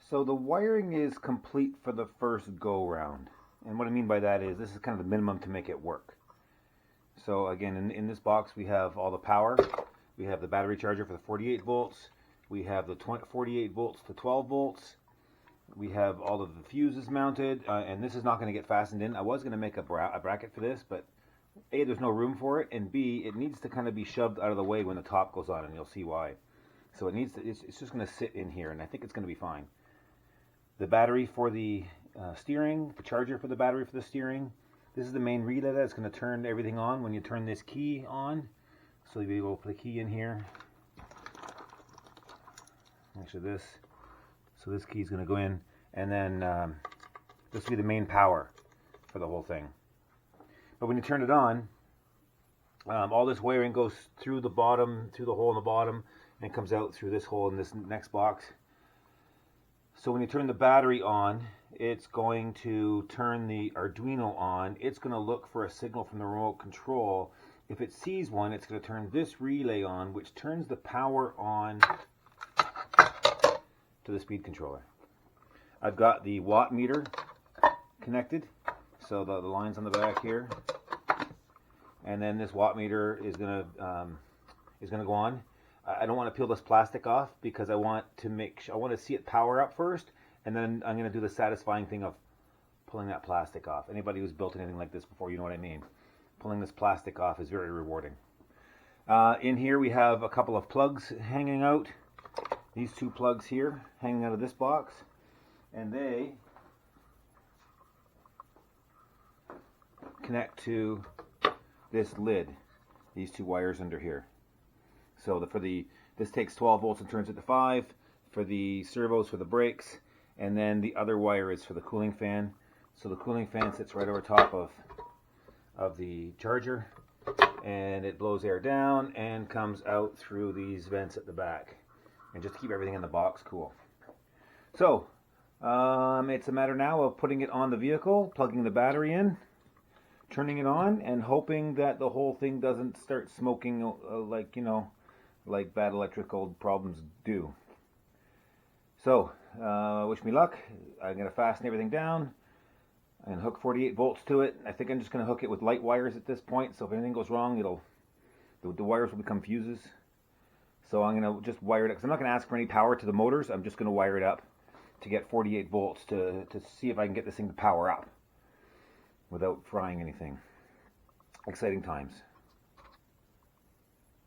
So the wiring is complete for the first go round. And what I mean by that is this is kind of the minimum to make it work. So again, in this box we have all the power. We have the battery charger for the 48 volts. We have the 48 volts to 12 volts. We have all of the fuses mounted, and this is not going to get fastened in. I was going to make a bracket for this, but A, there's no room for it, and B, it needs to kind of be shoved out of the way when the top goes on, and you'll see why. So it needs to, it's just going to sit in here, and I think it's going to be fine. The battery for the steering, the charger for the battery for the steering. This is the main relay that's going to turn everything on when you turn this key on. So you'll be able to put a key in here. Actually this. So this key is going to go in, and then this will be the main power for the whole thing. But when you turn it on, all this wiring goes through the bottom, through the hole in the bottom, and comes out through this hole in this next box. So when you turn the battery on, it's going to turn the Arduino on. It's going to look for a signal from the remote control. If it sees one, it's going to turn this relay on, which turns the power on to the speed controller. I've got the watt meter connected, so the line's on the back here, and then this watt meter is gonna go on. I don't want to peel this plastic off because I want to see it power up first, and then I'm going to do the satisfying thing of pulling that plastic off. Anybody who's built anything like this before, you know what I mean. Pulling this plastic off is very rewarding. In here we have a couple of plugs hanging out. These two plugs here hanging out of this box, and they connect to this lid, these two wires under here. So this takes 12 volts and turns it to 5 for the servos for the brakes, and then the other wire is for the cooling fan. So the cooling fan sits right over top of the charger, and it blows air down and comes out through these vents at the back, and just to keep everything in the box cool. So it's a matter now of putting it on the vehicle, plugging the battery in, turning it on, and hoping that the whole thing doesn't start smoking like bad electrical problems do. So wish me luck. I'm going to fasten everything down and hook 48 volts to it. I think I'm just going to hook it with light wires at this point, so if anything goes wrong, the wires will become fuses. So I'm going to just wire it up, because I'm not going to ask for any power to the motors. I'm just going to wire it up to get 48 volts to see if I can get this thing to power up without frying anything. Exciting times.